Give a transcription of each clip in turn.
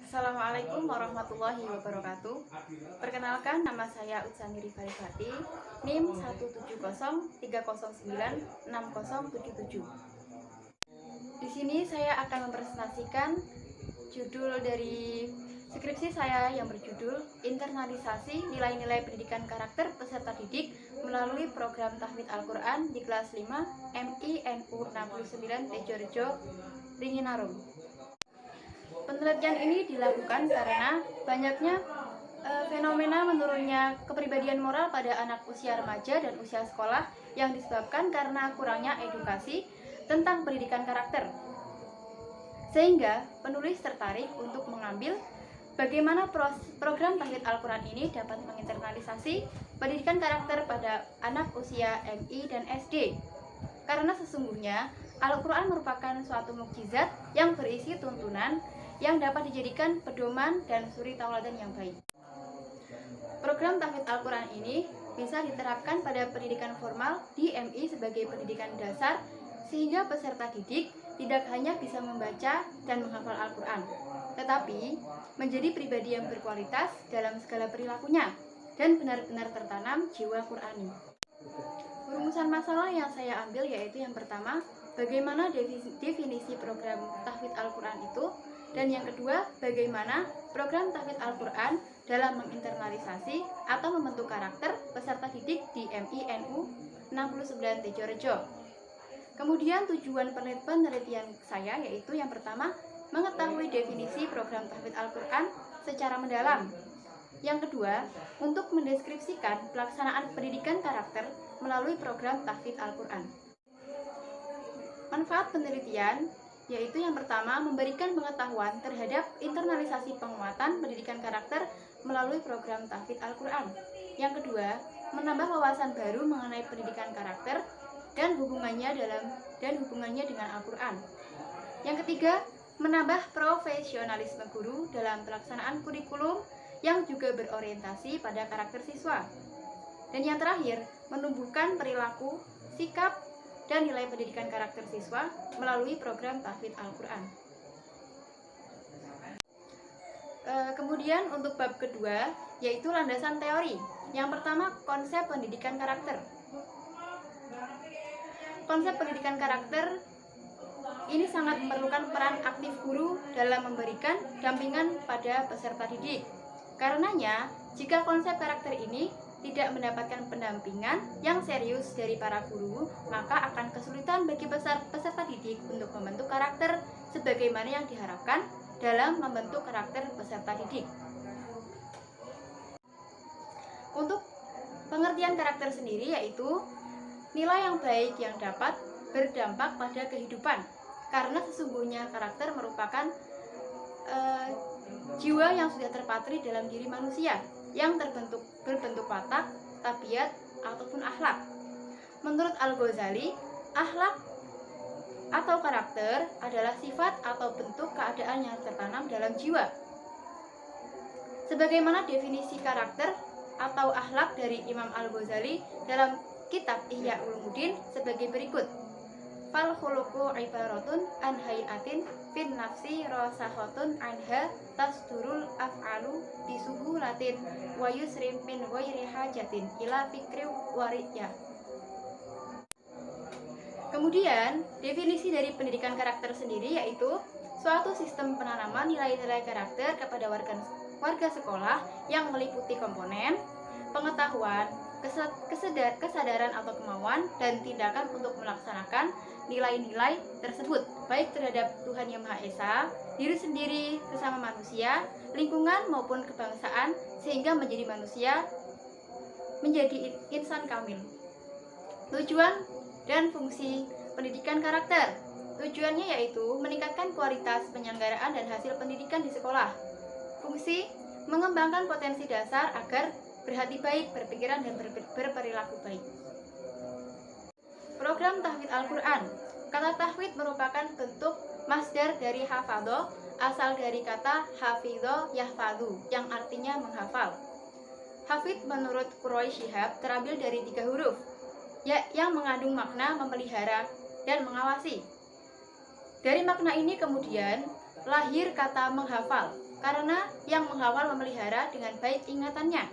Assalamualaikum warahmatullahi wabarakatuh. Perkenalkan, nama saya Utsani Rifarifati, NIM 17030960077. Di sini saya akan mempresentasikan judul dari skripsi saya yang berjudul Internalisasi Nilai-nilai Pendidikan Karakter Peserta Didik melalui Program Tahfidz Al-Quran di kelas 5 MINU 69 Tejorejo, Ringinarum. Penelitian ini dilakukan karena banyaknya fenomena menurunnya kepribadian moral pada anak usia remaja dan usia sekolah yang disebabkan karena kurangnya edukasi tentang pendidikan karakter. Sehingga penulis tertarik untuk mengambil bagaimana program Tahfidz Al-Quran ini dapat menginternalisasi pendidikan karakter pada anak usia MI dan SD. Karena sesungguhnya Al-Quran merupakan suatu mukjizat yang berisi tuntunan yang dapat dijadikan pedoman dan suri tauladan yang baik. Program Tahfidz Al-Quran ini bisa diterapkan pada pendidikan formal di MI sebagai pendidikan dasar, sehingga peserta didik tidak hanya bisa membaca dan menghafal Al-Quran, tetapi menjadi pribadi yang berkualitas dalam segala perilakunya dan benar-benar tertanam jiwa Qurani. Rumusan masalah yang saya ambil yaitu yang pertama, bagaimana definisi program Tahfidz Al-Quran itu, dan yang kedua, bagaimana program Tahfidz Al-Quran dalam menginternalisasi atau membentuk karakter peserta didik di MINU 69 Tejorejo. Kemudian tujuan penelitian saya yaitu yang pertama, mengetahui definisi program Tahfidz Al-Quran secara mendalam. Yang kedua, untuk mendeskripsikan pelaksanaan pendidikan karakter melalui program Tahfidz Al-Quran. Manfaat penelitian yaitu yang pertama, memberikan pengetahuan terhadap internalisasi penguatan pendidikan karakter melalui program Tahfidz Al-Quran. Yang kedua, menambah wawasan baru mengenai pendidikan karakter dan hubungannya dengan Al-Quran. Yang ketiga, menambah profesionalisme guru dalam pelaksanaan kurikulum yang juga berorientasi pada karakter siswa. Dan yang terakhir, menumbuhkan perilaku, sikap, dan nilai pendidikan karakter siswa melalui program Tahfidz Al-Quran. Kemudian untuk bab kedua, yaitu landasan teori. Yang pertama, konsep pendidikan karakter. Konsep pendidikan karakter ini sangat memerlukan peran aktif guru dalam memberikan dampingan pada peserta didik. Karenanya, jika konsep karakter ini tidak mendapatkan pendampingan yang serius dari para guru, maka akan kesulitan bagi peserta didik untuk membentuk karakter sebagaimana yang diharapkan dalam membentuk karakter peserta didik. Untuk pengertian karakter sendiri yaitu nilai yang baik yang dapat berdampak pada kehidupan, karena sesungguhnya karakter merupakan jiwa yang sudah terpatri dalam diri manusia yang berbentuk watak, tabiat, ataupun akhlak. Menurut Al-Ghazali, akhlak atau karakter adalah sifat atau bentuk keadaan yang tertanam dalam jiwa. Sebagaimana definisi karakter atau akhlak dari Imam Al-Ghazali dalam kitab Ihya Ulumuddin sebagai berikut. Fal khuluqu ibaratun an hayatin fin nafsi rasakhatun anha tasdurul af'alu bisuhu latin wa yusrim min ghairi hajatin ila fikri wariyah. Kemudian, definisi dari pendidikan karakter sendiri yaitu suatu sistem penanaman nilai-nilai karakter kepada warga sekolah yang meliputi komponen pengetahuan, kesadaran atau kemauan, dan tindakan untuk melaksanakan nilai-nilai tersebut, baik terhadap Tuhan Yang Maha Esa, diri sendiri, sesama manusia, lingkungan maupun kebangsaan, sehingga menjadi manusia, menjadi insan kamil. Tujuan dan fungsi pendidikan karakter. Tujuannya yaitu meningkatkan kualitas penyelenggaraan dan hasil pendidikan di sekolah. Fungsi mengembangkan potensi dasar agar berhati baik, berpikiran, dan berperilaku baik. Program Tahfidz Al-Quran. Kata tahfidz merupakan bentuk masdar dari hafadho, asal dari kata hafidho yahfadhu, yang artinya menghafal. Hafidz menurut Quraish Shihab terambil dari 3 huruf, yang mengandung makna memelihara dan mengawasi. Dari makna ini kemudian lahir kata menghafal, karena yang menghafal memelihara dengan baik ingatannya.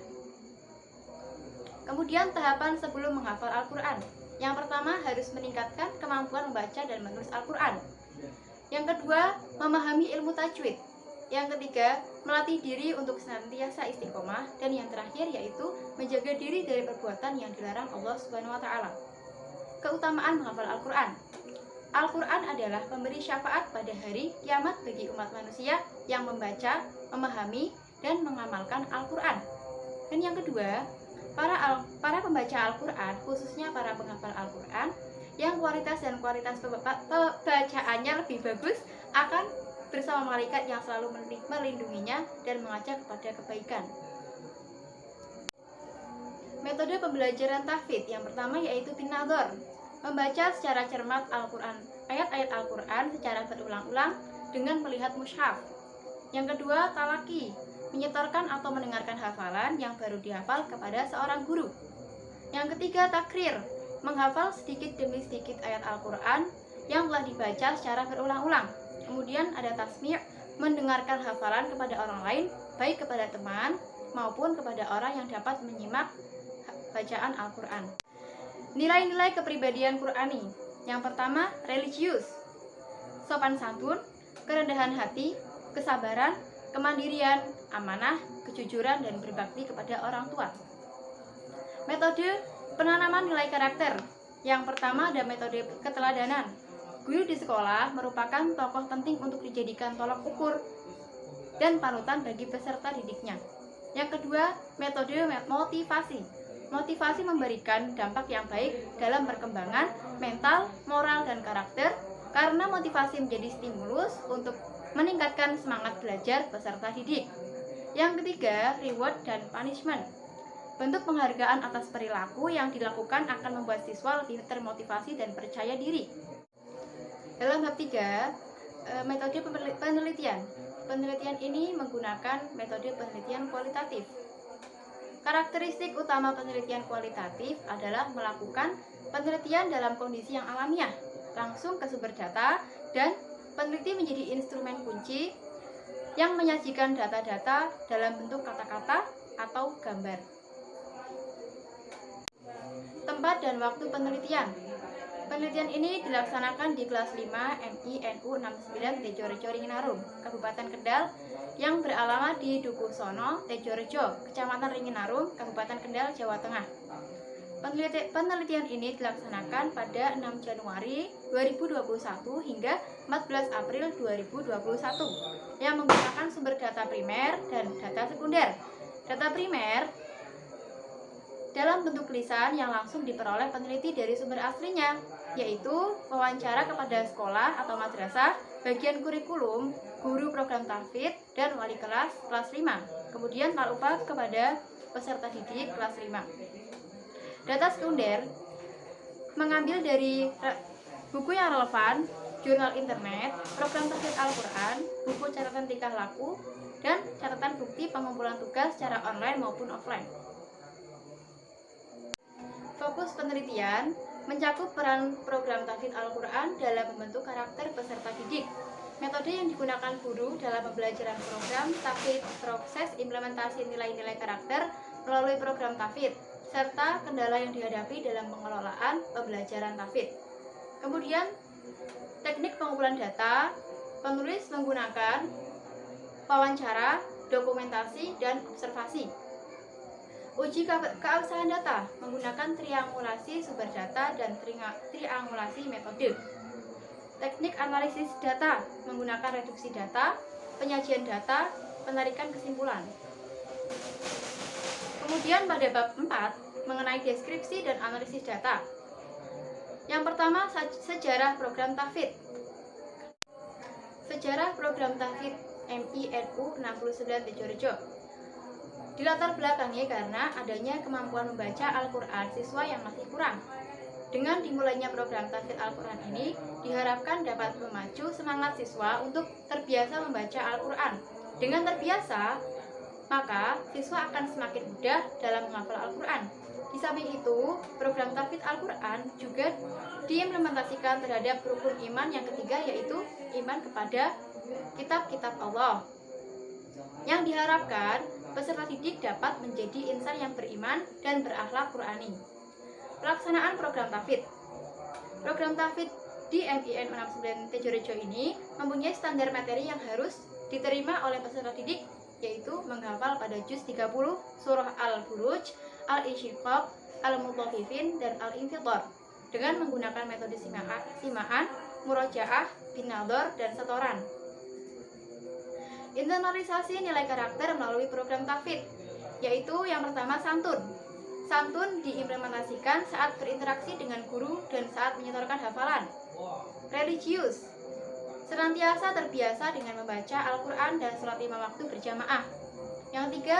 Kemudian tahapan sebelum menghafal Al-Quran. Yang pertama harus meningkatkan kemampuan membaca dan menulis Al-Quran. Yang kedua, memahami ilmu tajwid. Yang ketiga, melatih diri untuk senantiasa istiqomah. Dan yang terakhir yaitu menjaga diri dari perbuatan yang dilarang Allah Subhanahu wa Ta'ala. Keutamaan menghafal Al-Quran. Al-Quran adalah pemberi syafaat pada hari kiamat bagi umat manusia yang membaca, memahami, dan mengamalkan Al-Quran. Dan yang kedua, para pembaca Al-Quran, khususnya para penghafal Al-Quran, yang kualitas dan kualitas pembacaannya lebih bagus, akan bersama malaikat yang selalu melindunginya dan mengajak kepada kebaikan. Metode pembelajaran tahfidz yang pertama yaitu tinador, membaca secara cermat Al-Quran, ayat-ayat Al-Quran secara berulang-ulang dengan melihat mushaf. Yang kedua, talaki, menyetorkan atau mendengarkan hafalan yang baru dihafal kepada seorang guru. Yang ketiga, takrir, menghafal sedikit demi sedikit ayat Al-Quran yang telah dibaca secara berulang-ulang. Kemudian ada tasmi', mendengarkan hafalan kepada orang lain, baik kepada teman maupun kepada orang yang dapat menyimak bacaan Al-Quran. Nilai-nilai kepribadian Qur'ani. Yang pertama, religius, sopan santun, kerendahan hati, kesabaran, kemandirian, amanah, kejujuran, dan berbakti kepada orang tua. Metode penanaman nilai karakter. Yang pertama ada metode keteladanan. Guru di sekolah merupakan tokoh penting untuk dijadikan tolak ukur dan panutan bagi peserta didiknya. Yang kedua, metode motivasi. Motivasi memberikan dampak yang baik dalam perkembangan mental, moral, dan karakter, karena motivasi menjadi stimulus untuk meningkatkan semangat belajar peserta didik. Yang ketiga, reward dan punishment. Bentuk penghargaan atas perilaku yang dilakukan akan membuat siswa lebih termotivasi dan percaya diri. Dalam bab 3, metode penelitian. Penelitian ini menggunakan metode penelitian kualitatif. Karakteristik utama penelitian kualitatif adalah melakukan penelitian dalam kondisi yang alamiah, langsung ke sumber data, dan peneliti menjadi instrumen kunci yang menyajikan data-data dalam bentuk kata-kata atau gambar. Tempat dan waktu penelitian. Penelitian ini dilaksanakan di kelas 5 MINU 69 Tejorejo Ringinarum, Kabupaten Kendal, yang beralamat di Dukusono, Tejorejo, Kecamatan Ringinarum, Kabupaten Kendal, Jawa Tengah. Penelitian ini dilaksanakan pada 6 Januari 2021 hingga 14 April 2021 yang menggunakan sumber data primer dan data sekunder. Data primer dalam bentuk tulisan yang langsung diperoleh peneliti dari sumber aslinya, yaitu wawancara kepada sekolah atau madrasah, bagian kurikulum, guru program tahfidz, dan wali kelas 5. Kemudian tak lupa kepada peserta didik kelas 5. Data sekunder mengambil dari buku yang relevan, jurnal internet, program tahfidz Al-Quran, buku catatan tingkah laku, dan catatan bukti pengumpulan tugas secara online maupun offline. Fokus penelitian mencakup peran program tahfidz Al-Quran dalam membentuk karakter peserta didik. Metode yang digunakan guru dalam pembelajaran program tahfidz, proses implementasi nilai-nilai karakter melalui program tahfidz, serta kendala yang dihadapi dalam pengelolaan pembelajaran tahfidz. Kemudian, teknik pengumpulan data, penulis menggunakan wawancara, dokumentasi, dan observasi. Uji keabsahan data menggunakan triangulasi sumber data dan triangulasi metode. Teknik analisis data menggunakan reduksi data, penyajian data, penarikan kesimpulan. Kemudian pada bab 4 mengenai deskripsi dan analisis data. Yang pertama, sejarah program tahfidz. Sejarah program tahfidz MINU 69 Tejorejo dilatar belakangi karena adanya kemampuan membaca Al-Quran siswa yang masih kurang. Dengan dimulainya program tahfidz Al-Quran ini diharapkan dapat memacu semangat siswa untuk terbiasa membaca Al-Quran. Dengan terbiasa, maka siswa akan semakin mudah dalam menghafal Al-Quran. Di samping itu, program tahfidz Al-Quran juga diimplementasikan terhadap rukun iman yang ketiga, yaitu iman kepada kitab-kitab Allah. Yang diharapkan, peserta didik dapat menjadi insan yang beriman dan berakhlak Qur'ani. Pelaksanaan program tahfidz. Program tahfidz di MIN 69 Tejorejo ini mempunyai standar materi yang harus diterima oleh peserta didik, yaitu menghafal pada juz 30 surah Al-Buruj, Al-Insyiqaq, Al-Mutaffifin, dan Al-Infitar dengan menggunakan metode simaan, murojaah, binador, dan setoran. Internalisasi nilai karakter melalui program tahfidz, yaitu yang pertama santun. Santun diimplementasikan saat berinteraksi dengan guru dan saat menyetorkan hafalan. Religius, senantiasa terbiasa dengan membaca Al-Quran dan sholat 5 waktu berjamaah. Yang ketiga,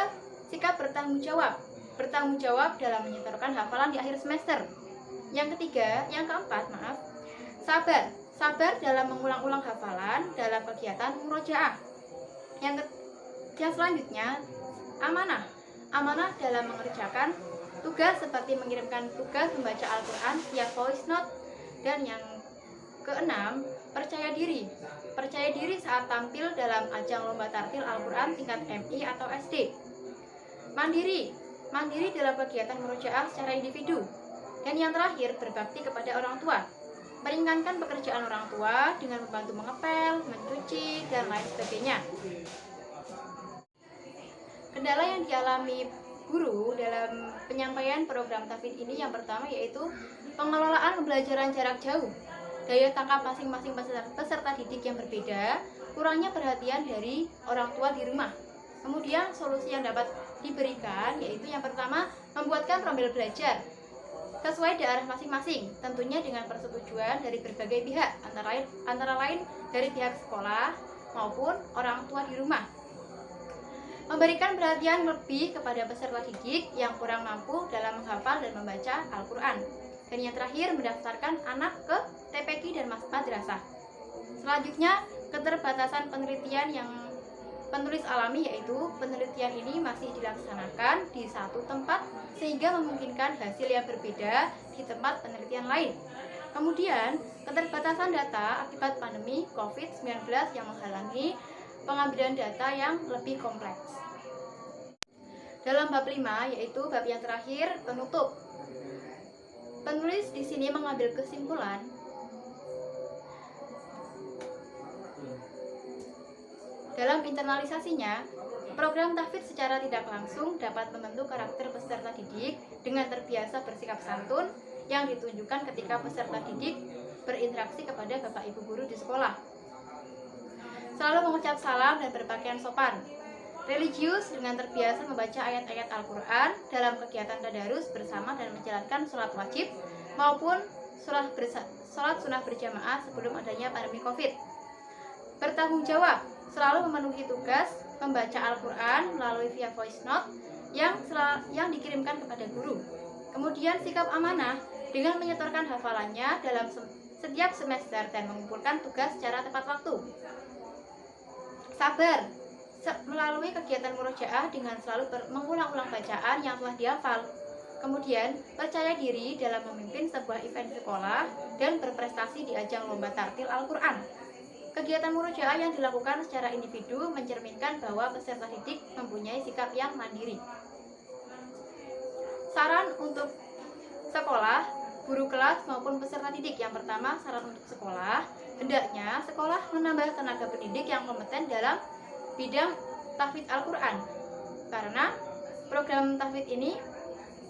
sikap bertanggung jawab. Bertanggung jawab dalam menyetorkan hafalan di akhir semester. Yang keempat, sabar. Sabar dalam mengulang-ulang hafalan dalam kegiatan murojaah. Yang selanjutnya, amanah. Amanah dalam mengerjakan tugas seperti mengirimkan tugas membaca Al-Quran via voice note. Dan yang keenam, percaya diri. Percaya diri saat tampil dalam ajang lomba tartil Al-Quran tingkat MI atau SD. Mandiri. Mandiri dalam kegiatan murojaah secara individu. Dan yang terakhir, berbakti kepada orang tua. Meringankan pekerjaan orang tua dengan membantu mengepel, mencuci, dan lain sebagainya. Kendala yang dialami guru dalam penyampaian program tahfidz ini yang pertama yaitu pengelolaan pembelajaran jarak jauh. Daya tangkap masing-masing peserta didik yang berbeda, kurangnya perhatian dari orang tua di rumah. Kemudian solusi yang dapat diberikan yaitu yang pertama, membuatkan rombel belajar sesuai daerah masing-masing, tentunya dengan persetujuan dari berbagai pihak, antara lain dari pihak sekolah maupun orang tua di rumah. Memberikan perhatian lebih kepada peserta didik yang kurang mampu dalam menghafal dan membaca Al-Quran. Dan yang terakhir, mendaftarkan anak ke TPQ dan madrasah. Selanjutnya, keterbatasan penelitian yang penulis alami, yaitu penelitian ini masih dilaksanakan di satu tempat sehingga memungkinkan hasil yang berbeda di tempat penelitian lain. Kemudian, keterbatasan data akibat pandemi COVID-19 yang menghalangi pengambilan data yang lebih kompleks. Dalam bab 5, yaitu bab yang terakhir, penutup. Penulis di sini mengambil kesimpulan dalam internalisasinya, program tahfidz secara tidak langsung dapat membentuk karakter peserta didik dengan terbiasa bersikap santun yang ditunjukkan ketika peserta didik berinteraksi kepada bapak ibu guru di sekolah. Selalu mengucap salam dan berpakaian sopan. Religius dengan terbiasa membaca ayat-ayat Al-Quran dalam kegiatan tadarus bersama dan menjalankan sholat wajib maupun sholat sunnah berjamaah sebelum adanya pandemi COVID. Bertanggung jawab, selalu memenuhi tugas membaca Al-Quran melalui via voice note yang dikirimkan kepada guru. Kemudian sikap amanah dengan menyetorkan hafalannya dalam setiap semester dan mengumpulkan tugas secara tepat waktu. Sabar, melalui kegiatan murojaah dengan selalu mengulang-ulang bacaan yang telah dihafal. Kemudian, percaya diri dalam memimpin sebuah event sekolah dan berprestasi di ajang lomba tartil Al-Quran. Kegiatan murojaah yang dilakukan secara individu mencerminkan bahwa peserta didik mempunyai sikap yang mandiri. Saran untuk sekolah, guru kelas maupun peserta didik. Yang pertama, saran untuk sekolah, hendaknya sekolah menambah tenaga pendidik yang kompeten dalam bidang tahfidz Al-Quran, karena program tahfidz ini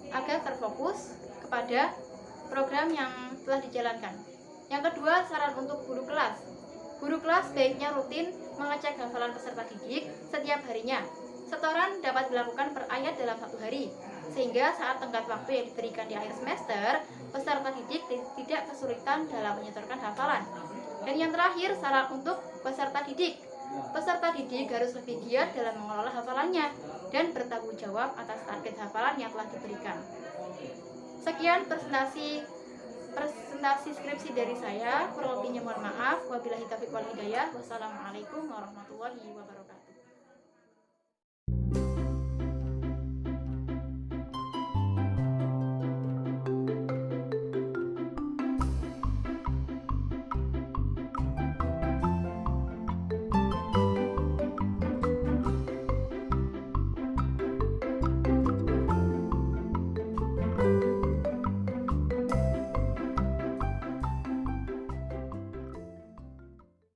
agar terfokus kepada program yang telah dijalankan. Yang kedua, saran untuk guru kelas. Guru kelas baiknya rutin mengecek hafalan peserta didik setiap harinya. Setoran dapat dilakukan per ayat dalam 1 hari, sehingga saat tenggat waktu yang diberikan di akhir semester, peserta didik tidak kesulitan dalam menyetorkan hafalan. Dan yang terakhir, saran untuk peserta didik. Peserta didik harus lebih giat dalam mengelola hafalannya dan bertanggung jawab atas target hafalan yang telah diberikan. Sekian presentasi skripsi dari saya. Kurang lebihnya mohon maaf. Wabillahi taufiq wal hidayah. Wassalamualaikum warahmatullahi wabarakatuh.